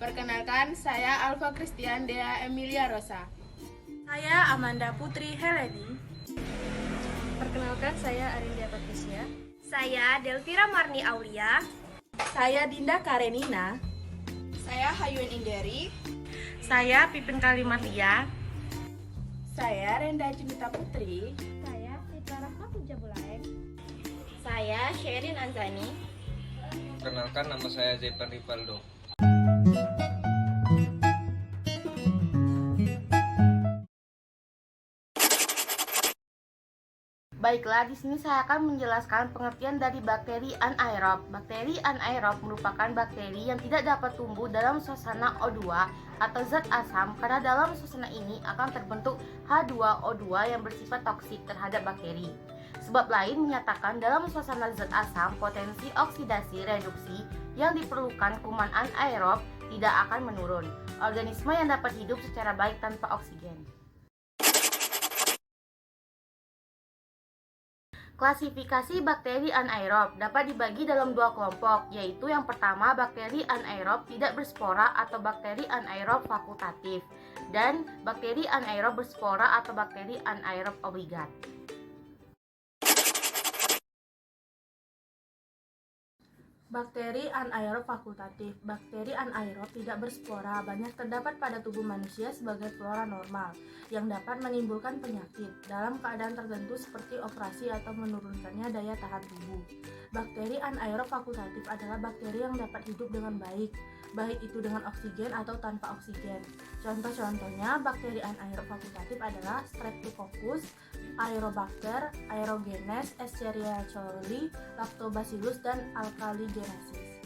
Perkenalkan, saya Alfa Christian Dea Emilia Rosa. Saya Amanda Putri Heleni. Perkenalkan, saya Arindia Patricia. Saya Delvira Marni Aulia. Saya Dinda Karenina. Saya Hayun Inderi. Saya Pipin Kalimatia. Saya Renda Junita Putri. Saya Citra Rahma Punjabulaeng. Saya Sherin Anzani. Perkenalkan, nama saya Zepan Rivaldo. Baiklah, di sini saya akan menjelaskan pengertian dari bakteri anaerob. Bakteri anaerob merupakan bakteri yang tidak dapat tumbuh dalam suasana O2 atau zat asam karena dalam suasana ini akan terbentuk H2O2 yang bersifat toksik terhadap bakteri. Sebab lain menyatakan dalam suasana zat asam potensi oksidasi reduksi yang diperlukan kuman anaerob tidak akan menurun. Organisme yang dapat hidup secara baik tanpa oksigen. Klasifikasi bakteri anaerob dapat dibagi dalam dua kelompok, yaitu yang pertama bakteri anaerob tidak berspora atau bakteri anaerob fakultatif, dan bakteri anaerob berspora atau bakteri anaerob obligat. Bakteri anaerob fakultatif. Bakteri anaerob tidak berspora banyak terdapat pada tubuh manusia sebagai flora normal yang dapat menimbulkan penyakit dalam keadaan tertentu seperti operasi atau menurunkannya daya tahan tubuh. Bakteri anaerob fakultatif adalah bakteri yang dapat hidup dengan baik itu dengan oksigen atau tanpa oksigen. Contoh-contohnya bakteri anaerob fakultatif adalah Streptococcus, Aerobacter, Aerogenes, Escherichia coli, Lactobacillus, dan Alkaligenesis.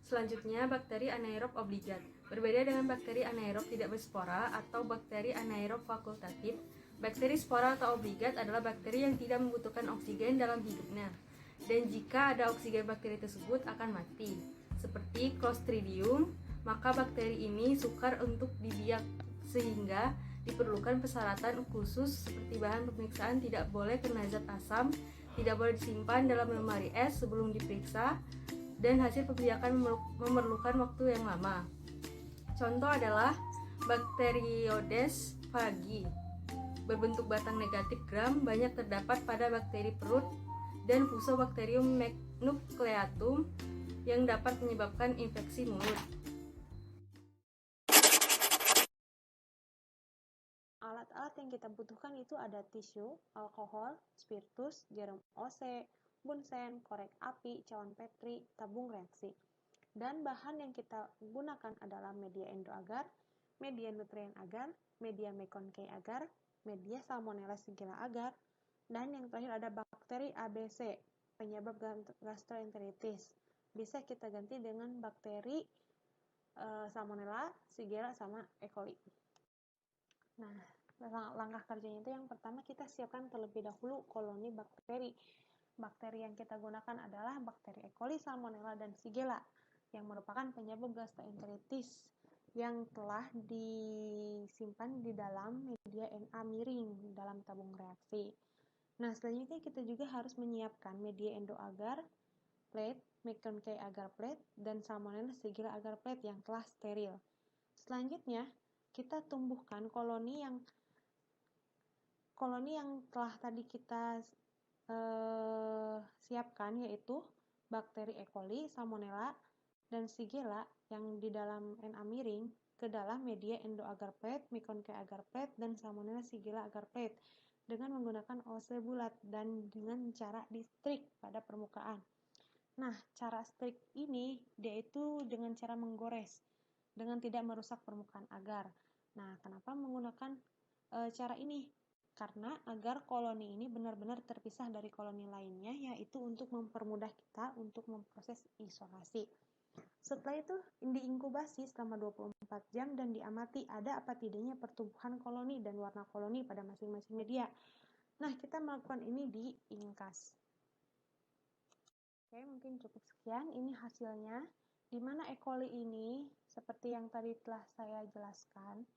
Selanjutnya, bakteri anaerob obligat. Berbeda dengan bakteri anaerob tidak berspora atau bakteri anaerob fakultatif, bakteri spora atau obligat adalah bakteri yang tidak membutuhkan oksigen dalam hidupnya. Dan jika ada oksigen, bakteri tersebut akan mati. Seperti Clostridium, maka bakteri ini sukar untuk dibiak sehingga diperlukan persyaratan khusus seperti bahan pemeriksaan tidak boleh kena zat asam, tidak boleh disimpan dalam lemari es sebelum diperiksa, dan hasil pembiakan memerlukan waktu yang lama. Contoh adalah Bacteroides fagi, berbentuk batang negatif gram, banyak terdapat pada bakteri perut, dan Fusobacterium nucleatum yang dapat menyebabkan infeksi mulut. Alat-alat yang kita butuhkan itu ada tisu, alkohol, spiritus, jarum OC, bunsen, korek api, cawan petri, tabung reaksi. Dan bahan yang kita gunakan adalah media endoagar, media nutrien agar, media Meconicae agar, media Salmonella Shigella agar, dan yang terakhir ada bakteri ABC, penyebab gastroenteritis. Bisa kita ganti dengan bakteri Salmonella, Shigella, sama E. coli. Nah, langkah kerjanya itu yang pertama kita siapkan terlebih dahulu koloni bakteri. Bakteri yang kita gunakan adalah bakteri E. coli, Salmonella, dan Shigella yang merupakan penyebab gastroenteritis yang telah disimpan di dalam media Na miring dalam tabung reaksi. Nah, selanjutnya kita juga harus menyiapkan media endoagar plate, Meconicae agar plate, dan Salmonella Shigella agar plate yang telah steril. Selanjutnya, kita tumbuhkan koloni yang telah tadi kita siapkan, yaitu bakteri E. coli, Salmonella, dan Shigella yang di dalam Na miring ke dalam media endoagar plate, Meconicae agar plate, dan Salmonella Shigella agar plate dengan menggunakan OC bulat dan dengan cara di-strik pada permukaan. Nah, cara strik ini yaitu dengan cara menggores dengan tidak merusak permukaan agar. Nah, kenapa menggunakan cara ini? Karena agar koloni ini benar-benar terpisah dari koloni lainnya, yaitu untuk mempermudah kita untuk memproses isolasi. Setelah itu diinkubasi selama 24 jam dan diamati ada apa tidaknya pertumbuhan koloni dan warna koloni pada masing-masing media. Nah, kita melakukan ini di Inkas. Oke, mungkin cukup sekian. Ini hasilnya. Di mana E. coli ini, seperti yang tadi telah saya jelaskan,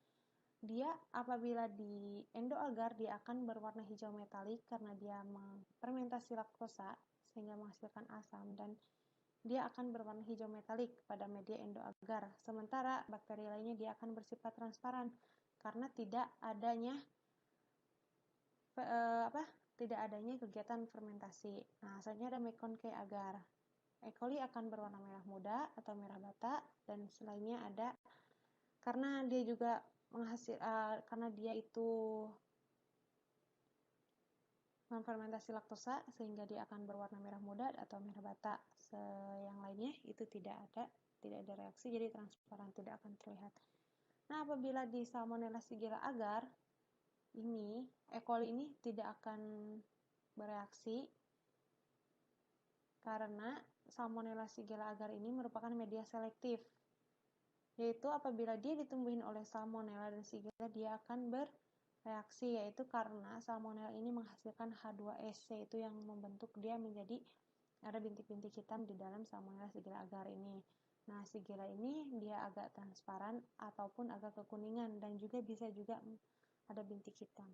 dia apabila di endoagar dia akan berwarna hijau metalik karena dia memfermentasi laktosa sehingga menghasilkan asam, dan dia akan berwarna hijau metalik pada media endoagar. Sementara bakteri lainnya dia akan bersifat transparan karena tidak adanya kegiatan fermentasi. Nah, selanjutnya ada McConkey agar. E. coli akan berwarna merah muda atau merah bata, dan selainnya ada karena dia juga karena dia itu memfermentasi laktosa sehingga dia akan berwarna merah muda atau merah bata. Yang lainnya itu tidak ada reaksi, jadi transparan, tidak akan terlihat. Nah, apabila di Salmonella Shigella agar ini, E. coli ini tidak akan bereaksi karena Salmonella Shigella agar ini merupakan media selektif, yaitu apabila dia ditumbuhin oleh Salmonella dan Shigella, dia akan bereaksi, yaitu karena Salmonella ini menghasilkan H2S, yaitu yang membentuk dia menjadi ada bintik-bintik hitam di dalam Salmonella Shigella agar ini. Nah, Shigella ini dia agak transparan ataupun agak kekuningan, dan juga bisa juga ada bintik hitam.